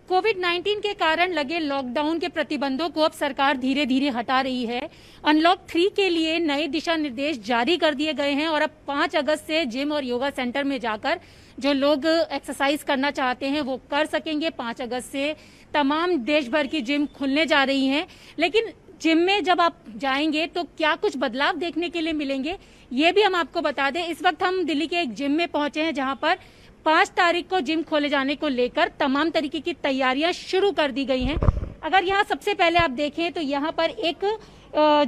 कोविड-19 के कारण लगे लॉकडाउन के प्रतिबंधों को अब सरकार धीरे धीरे हटा रही है। अनलॉक 3 के लिए नए दिशा निर्देश जारी कर दिए गए हैं और अब 5 अगस्त से जिम और योगा सेंटर में जाकर जो लोग एक्सरसाइज करना चाहते हैं वो कर सकेंगे। 5 अगस्त से तमाम देश भर की जिम खुलने जा रही हैं, लेकिन जिम में जब आप जाएंगे तो क्या कुछ बदलाव देखने के लिए मिलेंगे, ये भी हम आपको बता दें। इस वक्त हम दिल्ली के एक जिम में पहुंचे हैं जहां पर 5 तारीख को जिम खोले जाने को लेकर तमाम तरीके की तैयारियां शुरू कर दी गई हैं। अगर यहाँ सबसे पहले आप देखें तो यहाँ पर एक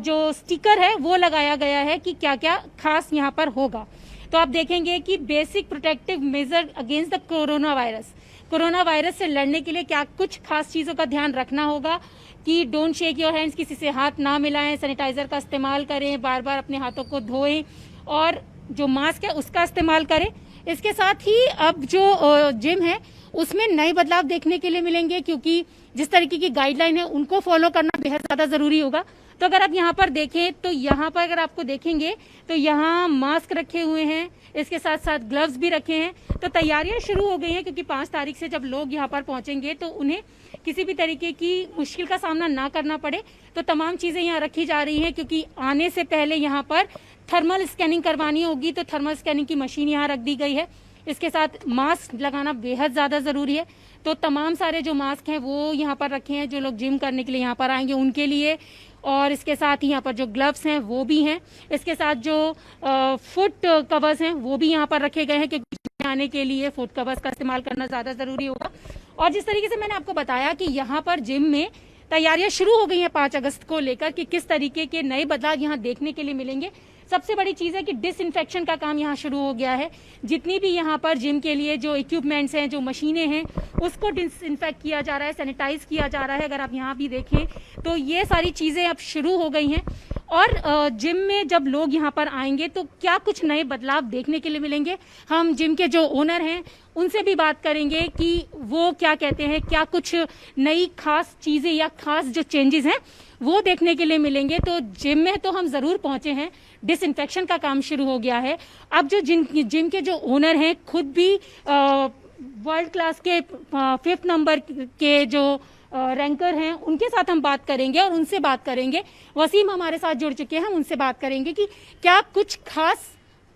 जो स्टिकर है वो लगाया गया है कि क्या क्या खास यहाँ पर होगा। तो आप देखेंगे कि basic protective measure against the coronavirus से लड़ने के लिए क्या कुछ खास चीजों का ध्यान रखना होगा कि डोंट शेक योर हैंड्स, किसी से हाथ ना मिलाएं, सैनिटाइजर का इस्तेमाल करें, बार बार अपने हाथों को धोएं और जो मास्क है उसका इस्तेमाल करें। इसके साथ ही अब जो जिम है उसमें नए बदलाव देखने के लिए मिलेंगे, क्योंकि जिस तरीके की गाइडलाइन है उनको फॉलो करना बेहद ज्यादा जरूरी होगा। तो अगर आप यहाँ पर देखें तो यहाँ पर अगर आपको देखेंगे तो यहाँ मास्क रखे हुए हैं, इसके साथ साथ ग्लव्स भी रखे हैं। तो तैयारियां शुरू हो गई हैं, क्योंकि 5 तारीख से जब लोग यहाँ पर पहुंचेंगे तो उन्हें किसी भी तरीके की मुश्किल का सामना ना करना पड़े। तो तमाम चीजें यहाँ रखी जा रही हैं, क्योंकि आने से पहले यहाँ पर थर्मल स्कैनिंग करवानी होगी, तो थर्मल स्कैनिंग की मशीन यहाँ रख दी गई है। इसके साथ मास्क लगाना बेहद ज्यादा जरूरी है। तो तमाम सारे जो मास्क हैं वो यहाँ पर रखे हैं जो लोग जिम करने के लिए यहाँ पर आएंगे उनके लिए, और इसके साथ ही यहाँ पर जो ग्लव्स हैं वो भी हैं। इसके साथ जो फुट कवर्स हैं वो भी यहाँ पर रखे गए हैं, क्योंकि जिम आने के लिए फुट कवर्स का इस्तेमाल करना ज्यादा जरूरी होगा। और जिस तरीके से मैंने आपको बताया कि यहाँ पर जिम में तैयारियां शुरू हो गई हैं 5 अगस्त को लेकर कि किस तरीके के नए बदलाव यहाँ देखने के लिए मिलेंगे। सबसे बड़ी चीज है कि डिसइंफेक्शन का काम यहाँ शुरू हो गया है। जितनी भी यहाँ पर जिम के लिए जो इक्विपमेंट्स हैं, जो मशीनें हैं, उसको डिसइंफेक्ट किया जा रहा है, सैनिटाइज किया जा रहा है। अगर आप यहाँ भी देखें तो ये सारी चीजें अब शुरू हो गई हैं। और जिम में जब लोग यहाँ पर आएंगे तो क्या कुछ नए बदलाव देखने के लिए मिलेंगे, हम जिम के जो ओनर हैं उनसे भी बात करेंगे कि वो क्या कहते हैं, क्या कुछ नई खास चीजें या खास जो चेंजेस हैं वो देखने के लिए मिलेंगे। तो जिम में तो हम जरूर पहुंचे हैं, डिसइंफेक्शन का काम शुरू हो गया है। अब जो जिम के जो ओनर हैं खुद भी वर्ल्ड क्लास के 5th नंबर के जो रैंकर हैं उनके साथ हम बात करेंगे और उनसे बात करेंगे। वसीम हमारे साथ जुड़ चुके हैं, हम उनसे बात करेंगे कि क्या कुछ खास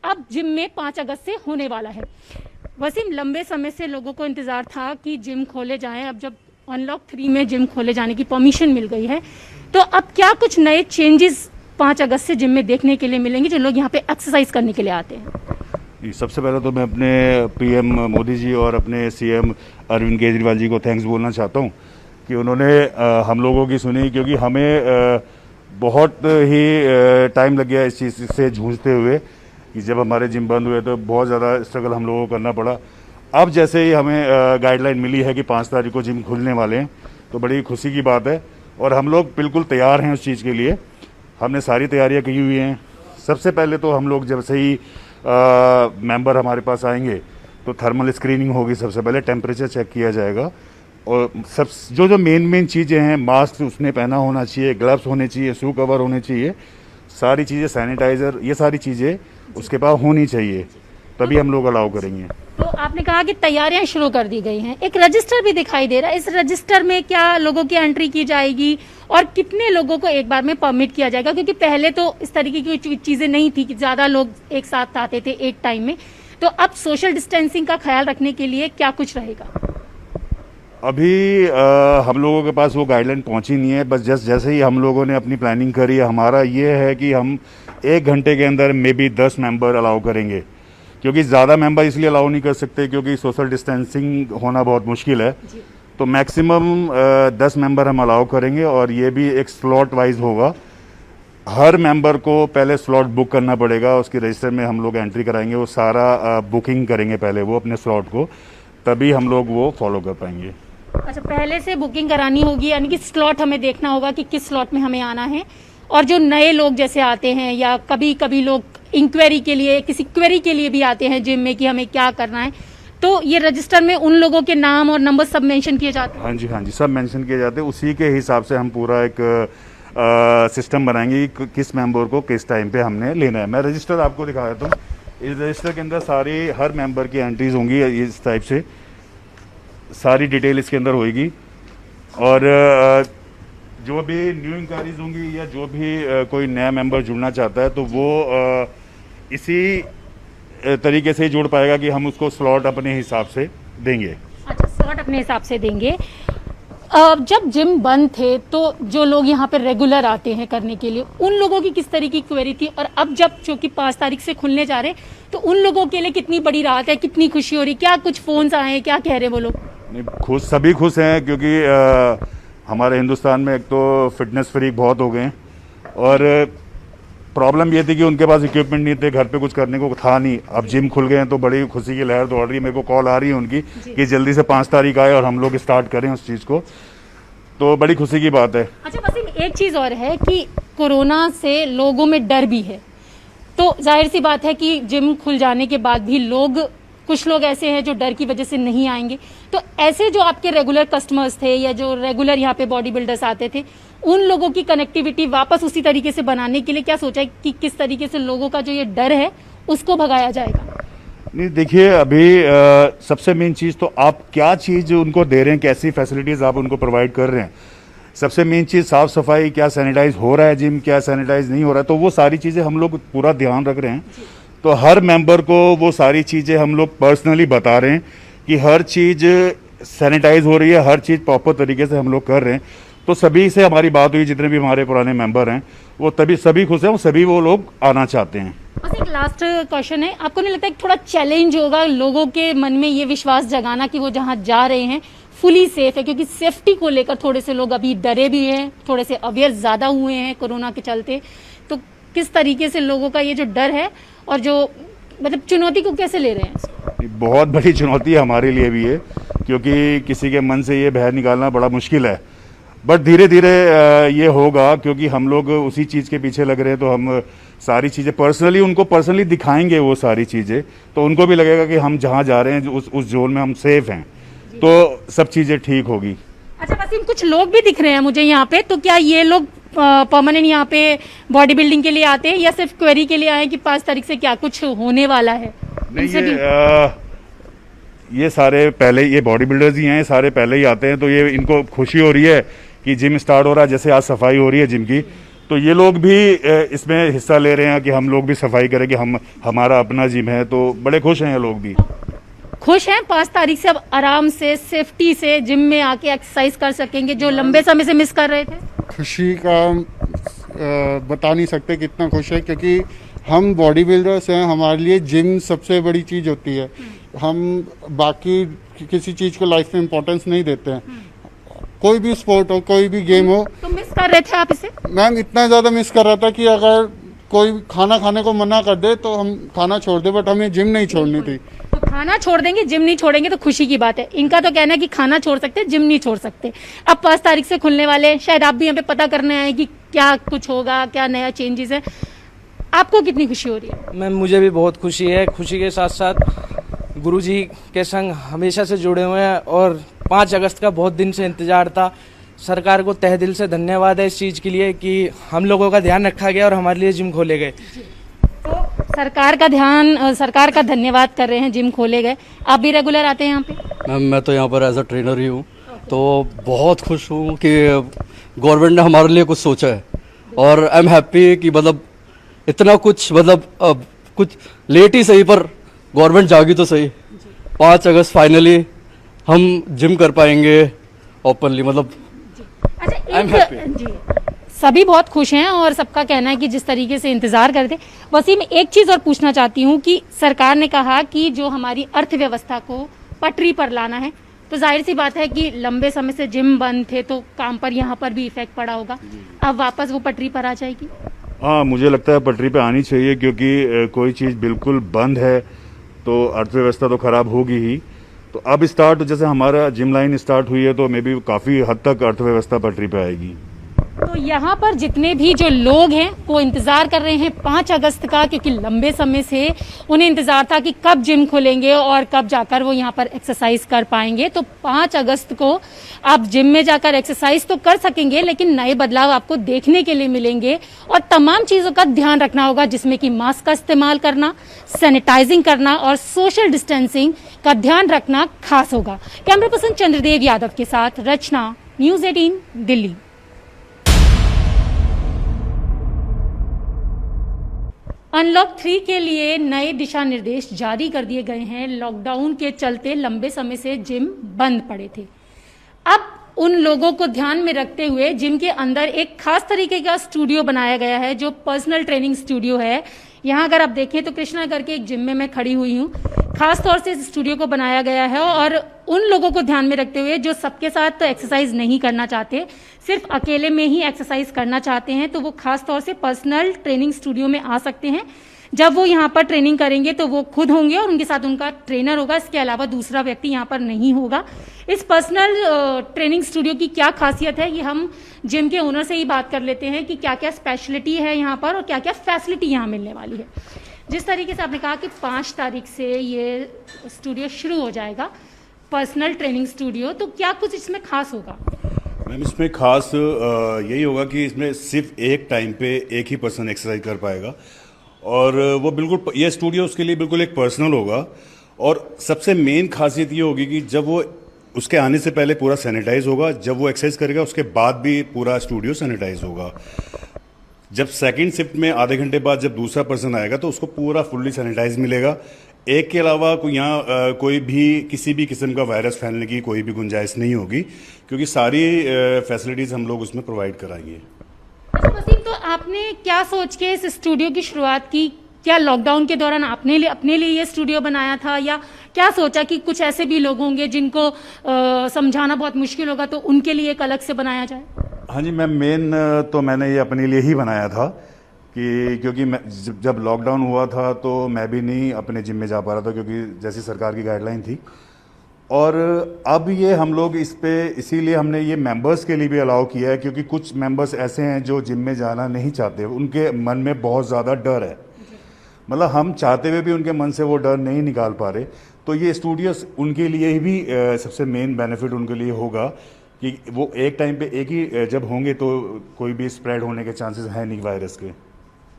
अब जिम में 5 अगस्त से होने वाला है। वसीम, लंबे समय से लोगों को इंतजार था कि जिम खोले जाएं, अब जब अनलॉक 3 में जिम खोले जाने की परमिशन मिल गई है तो अब क्या कुछ नए चेंजेस 5 अगस्त से जिम में देखने के लिए मिलेंगे जो लोग यहाँ पे एक्सरसाइज करने के लिए आते हैं? सबसे पहले तो मैं अपने पीएम मोदी जी और अपने सीएम अरविंद केजरीवाल जी को थैंक्स बोलना चाहता हूँ कि उन्होंने हम लोगों की सुनी, क्योंकि हमें बहुत ही टाइम लग गया इस चीज़ से जूझते हुए कि जब हमारे जिम बंद हुए तो बहुत ज़्यादा स्ट्रगल हम लोगों को करना पड़ा। अब जैसे ही हमें गाइडलाइन मिली है कि 5 तारीख को जिम खुलने वाले हैं तो बड़ी खुशी की बात है और हम लोग बिल्कुल तैयार हैं उस चीज़ के लिए। हमने सारी तैयारियां की हुई हैं। सबसे पहले तो हम लोग जब से ही मेंबर हमारे पास आएंगे तो थर्मल स्क्रीनिंग होगी, सबसे पहले टेम्परेचर चेक किया जाएगा और सब जो मेन चीज़ें हैं, मास्क उसने पहना होना चाहिए, ग्लव्स होने चाहिए, शू कवर होने चाहिए, सारी चीज़ें, सैनिटाइज़र, ये सारी चीज़ें उसके पास होनी चाहिए, तभी हम लोग अलाउ करेंगे। तो आपने कहा कि तैयारियां शुरू कर दी गई हैं, एक रजिस्टर भी दिखाई दे रहा है, इस रजिस्टर में क्या लोगों की एंट्री की जाएगी और कितने लोगों को एक बार में परमिट किया जाएगा? क्योंकि पहले तो इस तरीके की चीजें नहीं थी कि ज्यादा लोग एक साथ आते थे एक टाइम में, तो अब सोशल डिस्टेंसिंग का ख्याल रखने के लिए क्या कुछ रहेगा? अभी हम लोगों के पास वो गाइडलाइन पहुंची नहीं है, बस जैसे ही हम लोगों ने अपनी प्लानिंग करी है, हमारा ये है कि हम 1 घंटे के अंदर मे बी 10 मेंबर अलाउ करेंगे, क्योंकि ज़्यादा मेंबर इसलिए अलाउ नहीं कर सकते क्योंकि सोशल डिस्टेंसिंग होना बहुत मुश्किल है। तो मैक्सिमम 10 मेंबर हम अलाउ करेंगे और ये भी एक स्लॉट वाइज होगा। हर मेंबर को पहले स्लॉट बुक करना पड़ेगा, उसकी रजिस्टर में हम लोग एंट्री कराएंगे, वो सारा बुकिंग करेंगे पहले वो अपने स्लॉट को, तभी हम लोग वो फॉलो कर पाएंगे। अच्छा, पहले से बुकिंग करानी होगी, यानी कि स्लॉट हमें देखना होगा कि किस स्लॉट में हमें आना है। और जो नए लोग जैसे आते हैं या कभी कभी लोग इंक्वायरी के लिए, किसी क्वेरी के लिए भी आते हैं जिम में कि हमें क्या करना है, तो ये रजिस्टर में उन लोगों के नाम और नंबर सब मेंशन किए जाते हैं? हाँ जी, सब मेंशन किए जाते हैं। उसी के हिसाब से हम पूरा एक सिस्टम बनाएंगे कि किस मेंबर को किस टाइम पे हमने लेना है। मैं रजिस्टर आपको दिखा देता हूँ। इस रजिस्टर के अंदर सारी हर मेंबर की एंट्रीज होंगी इस टाइप से, सारी डिटेल इसके अंदर होगी और जो भी न्यू इंक्वायरीज होंगी या जो भी कोई नया मेंबर जुड़ना चाहता है तो वो इसी तरीके से ही जुड़ पाएगा कि हम उसको स्लॉट अपने हिसाब से देंगे। अच्छा, स्लॉट अपने हिसाब से देंगे। जब जिम बंद थे तो जो लोग यहाँ पे रेगुलर आते हैं करने के लिए, उन लोगों की किस तरह की क्वेरी थी, और अब जब चूंकि 5 तारीख से खुलने जा रहे तो उन लोगों के लिए कितनी बड़ी राहत है, कितनी खुशी हो रही, क्या कुछ फोन्स आए हैं, क्या कह रहे वो लोग? नहीं, खुश, सभी खुश हैं क्योंकि हमारे हिंदुस्तान में एक तो फिटनेस फ्रीक बहुत हो गए हैं और प्रॉब्लम ये थी कि उनके पास इक्विपमेंट नहीं थे, घर पे कुछ करने को था नहीं। अब जिम खुल गए हैं तो बड़ी खुशी की लहर दौड़ रही है। मेरे को कॉल आ रही है उनकी कि जल्दी से 5 तारीख आए और हम लोग स्टार्ट करें उस चीज़ को, तो बड़ी खुशी की बात है। अच्छा वसीम, एक चीज़ और है कि कोरोना से लोगों में डर भी है, तो जाहिर सी बात है कि जिम खुल जाने के बाद भी कुछ लोग ऐसे हैं जो डर की वजह से नहीं आएंगे, तो ऐसे जो आपके रेगुलर कस्टमर्स थे या जो रेगुलर यहाँ पे बॉडी बिल्डर्स आते थे, उन लोगों की कनेक्टिविटी वापस उसी तरीके से बनाने के लिए क्या सोचा है कि किस तरीके से लोगों का जो ये डर है उसको भगाया जाएगा? नहीं, देखिए अभी सबसे मेन चीज़ तो आप क्या चीज़ उनको दे रहे हैं, कैसी फैसिलिटीज़ आप उनको प्रोवाइड कर रहे हैं। सबसे मेन चीज़ साफ़ सफाई, क्या सैनिटाइज हो रहा है जिम, क्या सैनिटाइज नहीं हो रहा है, तो वो सारी चीज़ें हम लोग पूरा ध्यान रख रहे हैं। तो हर मेंबर को वो सारी चीज़ें हम लोग पर्सनली बता रहे हैं कि हर चीज़ सैनिटाइज हो रही है, हर चीज़ प्रॉपर तरीके से हम लोग कर रहे हैं। तो सभी से हमारी बात हुई, जितने भी हमारे पुराने मेंबर हैं वो तभी सभी खुश हैं, वो सभी वो लोग आना चाहते हैं। बस एक लास्ट क्वेश्चन है, आपको नहीं लगता है थोड़ा चैलेंज होगा लोगों के मन में ये विश्वास जगाना कि वो जहाँ जा रहे हैं फुली सेफ है, क्योंकि सेफ्टी को लेकर थोड़े से लोग अभी डरे भी हैं, थोड़े से अवेयर ज़्यादा हुए हैं कोरोना के चलते, तो किस तरीके से लोगों का ये जो डर है और जो मतलब चुनौती को कैसे ले रहे हैं? बहुत बड़ी चुनौती हमारे लिए भी है क्योंकि किसी के मन से ये बाहर निकालना बड़ा मुश्किल है, बट धीरे धीरे ये होगा क्योंकि हम लोग उसी चीज़ के पीछे लग रहे हैं। तो हम सारी चीज़ें पर्सनली उनको पर्सनली दिखाएंगे, वो सारी चीज़ें, तो उनको भी लगेगा कि हम जहाँ जा रहे हैं उस जोन में हम सेफ हैं, तो सब चीज़ें ठीक होगी। अच्छा वसीम, कुछ लोग भी दिख रहे हैं मुझे यहाँ पे, तो क्या ये लोग परमानेंट यहाँ पे बॉडी बिल्डिंग के लिए आते हैं या सिर्फ क्वेरी के लिए आए कि 5 तारीख से क्या कुछ होने वाला है? नहीं, ये सारे पहले, ये बॉडी बिल्डर्स ही हैं, सारे पहले ही आते हैं, तो ये इनको खुशी हो रही है कि जिम स्टार्ट हो रहा है। जैसे आज सफाई हो रही है जिम की, तो ये लोग भी इसमें हिस्सा ले रहे हैं कि हम लोग भी सफाई करें कि हमारा अपना जिम है, तो बड़े खुश हैं ये लोग भी। खुश हैं 5 तारीख से अब आराम से सेफ्टी से जिम में आके एक्सरसाइज कर सकेंगे जो लंबे समय से मिस कर रहे थे? खुशी का बता नहीं सकते कितना खुश है, क्योंकि हम बॉडी बिल्डर्स हैं, हमारे लिए जिम सबसे बड़ी चीज़ होती है। हम बाकी किसी चीज़ को लाइफ में इम्पोर्टेंस नहीं देते हैं, कोई भी स्पोर्ट हो, कोई भी गेम हो। तो मिस कर रहे थे आप इसे? मैम इतना ज़्यादा मिस कर रहा था कि अगर कोई खाना खाने को मना कर दे तो हम खाना छोड़ दे, बट हमें जिम नहीं छोड़नी थी। तो खाना छोड़ देंगे, जिम नहीं छोड़ेंगे, तो खुशी की बात है। इनका तो कहना है कि खाना छोड़ सकते, जिम नहीं छोड़ सकते। अब 5 तारीख से खुलने वाले, शायद आप भी यहाँ पे पता करने आए कि क्या कुछ होगा, क्या नया चेंजेस है। आपको कितनी खुशी हो रही है? मैम मुझे भी बहुत खुशी है। खुशी के साथ साथ गुरुजी के संग हमेशा से जुड़े हुए हैं और 5 अगस्त का बहुत दिन से इंतजार था। सरकार को तहे दिल से धन्यवाद है इस चीज़ के लिए कि हम लोगों का ध्यान रखा गया और हमारे लिए जिम खोले गए। तो सरकार का धन्यवाद कर रहे हैं, जिम खोले गए। आप भी रेगुलर आते हैं यहाँ पे? मैम मैं तो यहाँ पर एज अ ट्रेनर ही हूँ, तो बहुत खुश हूँ कि गवर्नमेंट ने हमारे लिए कुछ सोचा है और आई एम हैप्पी कि मतलब इतना कुछ, मतलब कुछ लेट ही सही पर गवर्नमेंट जागी तो सही। 5 अगस्त फाइनली हम जिम कर पाएंगे ओपनली, मतलब अच्छा आई एम हैप्पी। जी, सभी बहुत खुश हैं और सबका कहना है कि जिस तरीके से इंतजार करते। वसीम, एक चीज और पूछना चाहती हूँ कि सरकार ने कहा कि जो हमारी अर्थव्यवस्था को पटरी पर लाना है, तो जाहिर सी बात है कि लंबे समय से जिम बंद थे तो काम पर यहाँ पर भी इफेक्ट पड़ा होगा। अब वापस वो पटरी पर आ जाएगी? हाँ, मुझे लगता है पटरी पे आनी चाहिए क्योंकि कोई चीज़ बिल्कुल बंद है तो अर्थव्यवस्था तो खराब होगी ही। तो अब जैसे हमारा जिम लाइन स्टार्ट हुई है तो मे बी काफ़ी हद तक अर्थव्यवस्था पटरी पे आएगी। तो यहाँ पर जितने भी जो लोग हैं वो इंतज़ार कर रहे हैं 5 अगस्त का, क्योंकि लंबे समय से उन्हें इंतज़ार था कि कब जिम खुलेंगे और कब जाकर वो यहाँ पर एक्सरसाइज कर पाएंगे। तो 5 अगस्त को आप जिम में जाकर एक्सरसाइज तो कर सकेंगे, लेकिन नए बदलाव आपको देखने के लिए मिलेंगे और तमाम चीज़ों का ध्यान रखना होगा, जिसमें कि मास्क का इस्तेमाल करना, सैनिटाइजिंग करना और सोशल डिस्टेंसिंग का ध्यान रखना खास होगा। कैमरा पर्सन चंद्रदेव यादव के साथ रचना, न्यूज़ 18 दिल्ली। अनलॉक 3 के लिए नए दिशा निर्देश जारी कर दिए गए हैं। लॉकडाउन के चलते लंबे समय से जिम बंद पड़े थे। अब उन लोगों को ध्यान में रखते हुए जिम के अंदर एक खास तरीके का स्टूडियो बनाया गया है, जो पर्सनल ट्रेनिंग स्टूडियो है। यहाँ अगर आप देखें तो कृष्णा करके एक जिम में मैं खड़ी हुई हूँ। खास तौर से इस स्टूडियो को बनाया गया है और उन लोगों को ध्यान में रखते हुए जो सबके साथ तो एक्सरसाइज नहीं करना चाहते, सिर्फ अकेले में ही एक्सरसाइज करना चाहते हैं, तो वो खास तौर से पर्सनल ट्रेनिंग स्टूडियो में आ सकते हैं। जब वो यहाँ पर ट्रेनिंग करेंगे तो वो खुद होंगे और उनके साथ उनका ट्रेनर होगा। इसके अलावा दूसरा व्यक्ति यहाँ पर नहीं होगा। इस पर्सनल ट्रेनिंग स्टूडियो की क्या खासियत है, ये हम जिम के ओनर से ही बात कर लेते हैं कि क्या क्या स्पेशलिटी है यहाँ पर और क्या क्या फैसिलिटी यहाँ मिलने वाली है। जिस तरीके से आपने कहा कि 5 तारीख से ये स्टूडियो शुरू हो जाएगा, पर्सनल ट्रेनिंग स्टूडियो, तो क्या कुछ इसमें खास होगा? मैम, इसमें खास यही होगा कि इसमें सिर्फ एक टाइम पे एक ही पर्सन एक्सरसाइज कर पाएगा और वो बिल्कुल, ये स्टूडियो उसके लिए बिल्कुल एक पर्सनल होगा। और सबसे मेन खासियत ये होगी कि जब वो उसके आने से पहले पूरा सैनिटाइज होगा, जब वो एक्सरसाइज करेगा उसके बाद भी पूरा स्टूडियो सैनिटाइज होगा। जब सेकंड शिफ्ट में आधे घंटे बाद जब दूसरा पर्सन आएगा तो उसको पूरा फुल्ली सैनिटाइज मिलेगा। एक के अलावा यहाँ कोई भी किसी भी किस्म का वायरस फैलने की कोई भी गुंजाइश नहीं होगी, क्योंकि सारी फैसिलिटीज़ हम लोग उसमें प्रोवाइड कराएंगे। अच्छा वसीम, तो आपने क्या सोच के इस स्टूडियो की शुरुआत की? क्या लॉकडाउन के दौरान आपने अपने लिए ये स्टूडियो बनाया था, या क्या सोचा कि कुछ ऐसे भी लोग होंगे जिनको समझाना बहुत मुश्किल होगा तो उनके लिए एक अलग से बनाया जाए? हाँ जी मैम, मेन तो मैंने ये अपने लिए ही बनाया था कि क्योंकि मैं जब लॉकडाउन हुआ था तो मैं भी नहीं अपने जिम में जा पा रहा था, क्योंकि जैसी सरकार की गाइडलाइन थी। और अब ये हम लोग इस पे इसीलिए हमने ये मेंबर्स के लिए भी अलाउ किया है, क्योंकि कुछ मेंबर्स ऐसे हैं जो जिम में जाना नहीं चाहते, उनके मन में बहुत ज़्यादा डर है। मतलब हम चाहते हुए भी उनके मन से वो डर नहीं निकाल पा रहे। तो ये स्टूडियो उनके लिए भी सबसे मेन बेनिफिट उनके लिए होगा कि वो एक टाइम पे एक ही जब होंगे तो कोई भी स्प्रेड होने के चांसेस है नहीं वायरस के।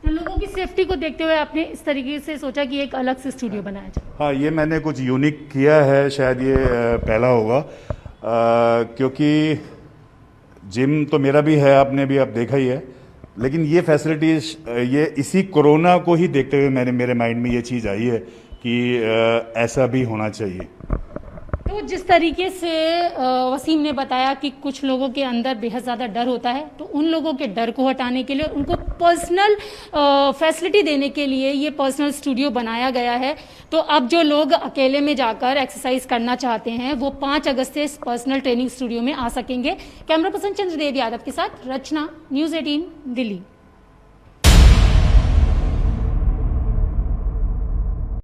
तो लोगों की सेफ्टी को देखते हुए आपने इस तरीके से सोचा कि एक अलग से स्टूडियो बनाया जाए? हाँ, ये मैंने कुछ यूनिक किया है, शायद ये पहला होगा, क्योंकि जिम तो मेरा भी है, आपने भी आप देखा ही है, लेकिन ये फैसिलिटीज ये इसी कोरोना को ही देखते हुए मेरे माइंड में ये चीज़ आई है कि ऐसा भी होना चाहिए। तो जिस तरीके से वसीम ने बताया कि कुछ लोगों के अंदर बेहद ज़्यादा डर होता है, तो उन लोगों के डर को हटाने के लिए, उनको पर्सनल फैसिलिटी देने के लिए ये पर्सनल स्टूडियो बनाया गया है। तो अब जो लोग अकेले में जाकर एक्सरसाइज करना चाहते हैं वो 5 अगस्त से इस पर्सनल ट्रेनिंग स्टूडियो में आ सकेंगे। कैमरा पर्सन चंद्रदेव यादव के साथ रचना, न्यूज़ 18 दिल्ली।